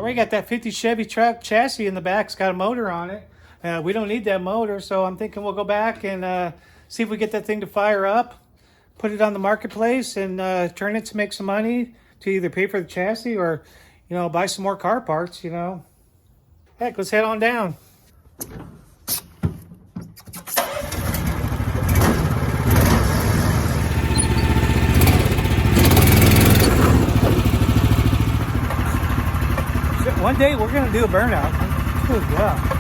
We got that 50 Chevy truck chassis in the back. It's got a motor on it. We don't need that motor, so I'm thinking we'll go back and see if we get that thing to fire up, put it on the marketplace, and turn it to make some money to either pay for the chassis or, you know, buy some more car parts, you know. Heck, let's head on down. One day we're going to do a burnout. Good God.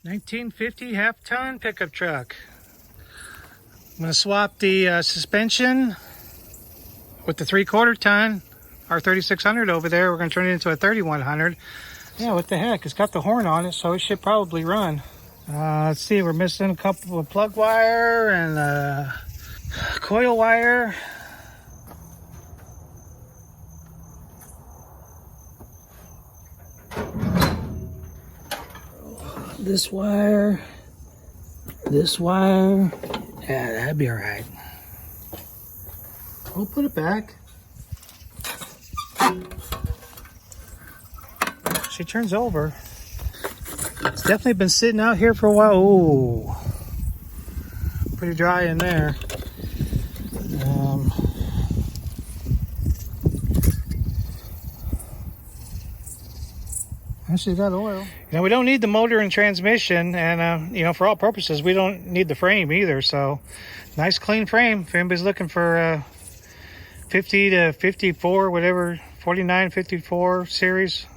$19.50 half-ton pickup truck. I'm going to swap the suspension with the 3/4 ton, our 3600 over there. We're going to turn it into a 3100. Yeah, what the heck? It's got the horn on it, so it should probably run. Let's see, we're missing a couple of plug wire and coil wire. This wire. Yeah, that'd be all right. We'll put it back. She turns over. It's definitely been sitting out here for a while. Ooh, pretty dry in there. She's got oil. You know, we don't need the motor and transmission, and you know, for all purposes, we don't need the frame either. So, nice clean frame. If anybody's looking for 50 to 54, whatever, 49, 54 series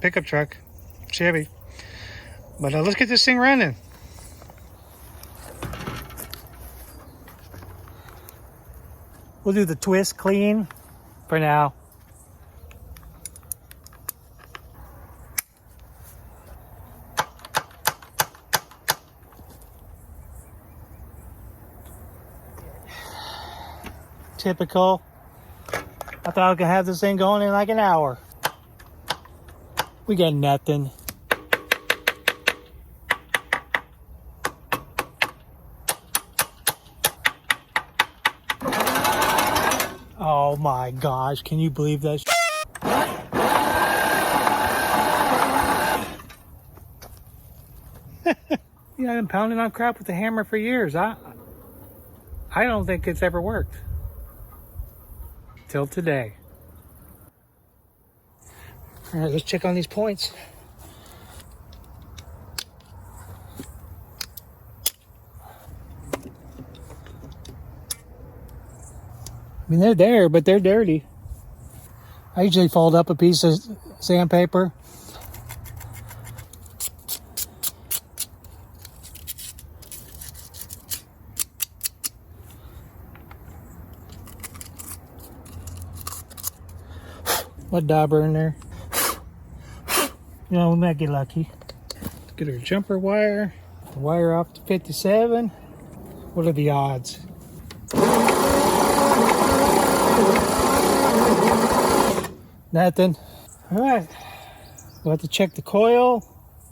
pickup truck, Chevy. But let's get this thing running. We'll do the twist clean for now. Typical. I thought I could have this thing going in like an hour. We got nothing. Oh my gosh, can you believe that? You know, I've been pounding on crap with the hammer for years. I don't think it's ever worked. Till today. All right, let's check on these points. I mean, they're there, but they're dirty. I usually fold up a piece of sandpaper. What dauber in there? You know, we might get lucky. Let's get our jumper wire. The wire off to 57. What are the odds? Nothing. All right. We'll have to check the coil.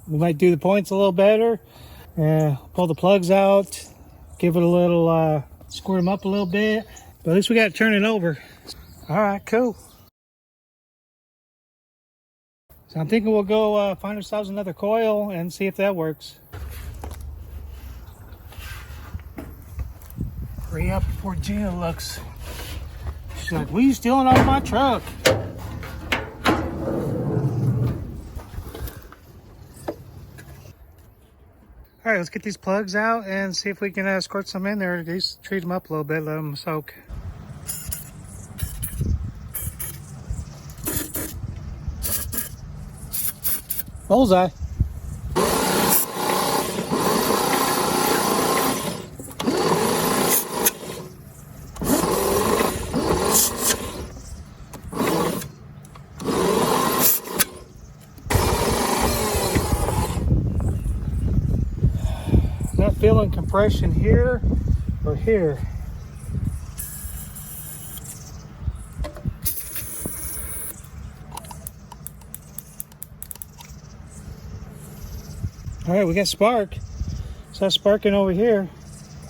We might do the points a little better. Pull the plugs out. Give it a little, squirt them up a little bit. But at least we got it turning over. All right, cool. So I'm thinking we'll go find ourselves another coil and see if that works. Hurry up before Gina looks. She's like, what are you stealing out of my truck? right, let's get these plugs out and see if we can squirt some in there. At least treat them up a little bit, let them soak. Bullseye. Not feeling compression here or here. All right, we got spark. It's not sparking over here.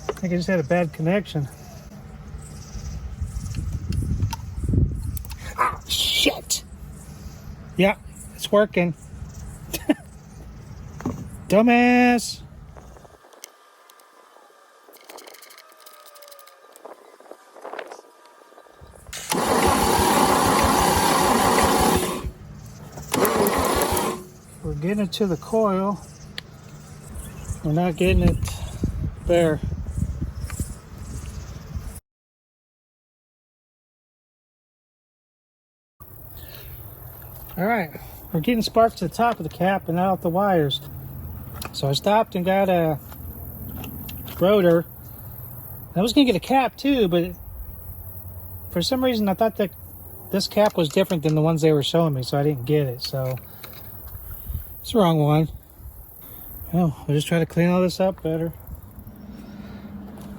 I think I just had a bad connection. Ah, shit. Yeah, it's working. Dumbass. We're getting it to the coil. We're not getting it there. All right, we're getting sparks to the top of the cap and out the wires. So I stopped and got a rotor. I was gonna get a cap too, but for some reason I thought that this cap was different than the ones they were showing me, so I didn't get it. So it's the wrong one. Well, we'll just try to clean all this up better.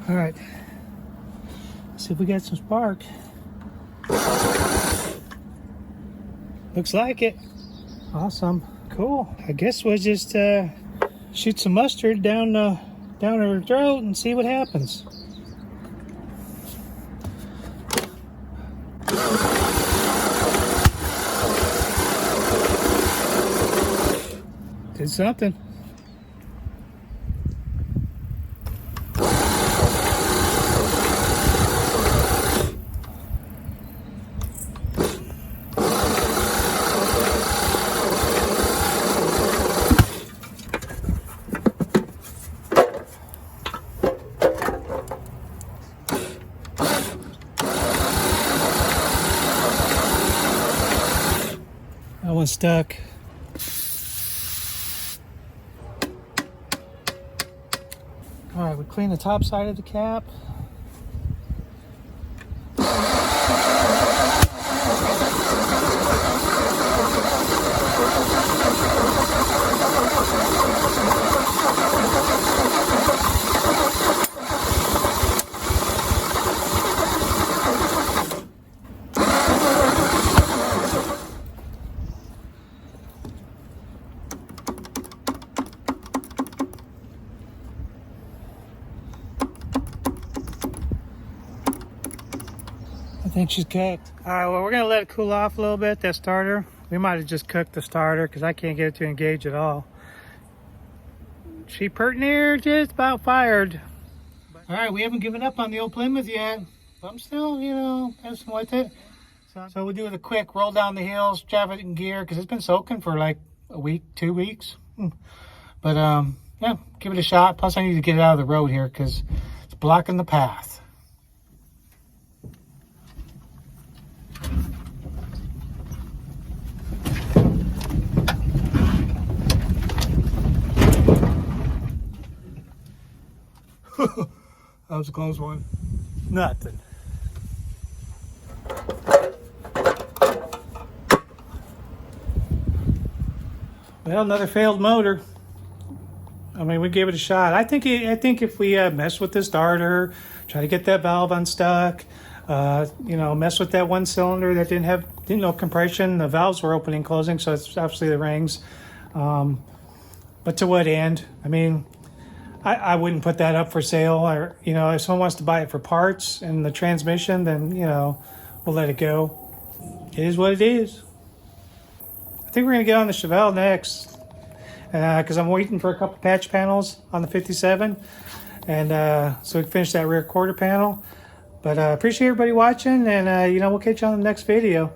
All right, let's see if we get some spark. Looks like it. Awesome, cool. I guess we'll just shoot some mustard down her throat and see what happens. Did something. That one's stuck. All right, we clean the top side of the cap. I think she's cooked. All right, well, we're gonna let it cool off a little bit, that starter. We might have just cooked the starter because I can't get it to engage at all. She pert near just about fired. All right, we haven't given up on the old Plymouth yet. I'm still, messing with it. So we'll do it a quick roll down the hills, drive it in gear because it's been soaking for like a week, 2 weeks. But yeah, give it a shot. Plus I need to get it out of the road here because it's blocking the path. That was a close one. Nothing. Well, another failed motor. I mean, we gave it a shot. I think if we mess with the starter, try to get that valve unstuck, mess with that one cylinder that didn't know compression. The valves were opening and closing, so it's obviously the rings. But to what end? I mean, I wouldn't put that up for sale. Or if someone wants to buy it for parts and the transmission, then we'll let it go. It is what it is. I think we're gonna get on the Chevelle next because I'm waiting for a couple patch panels on the 57, and so we can finish that rear quarter panel. But appreciate everybody watching, and we'll catch you on the next video.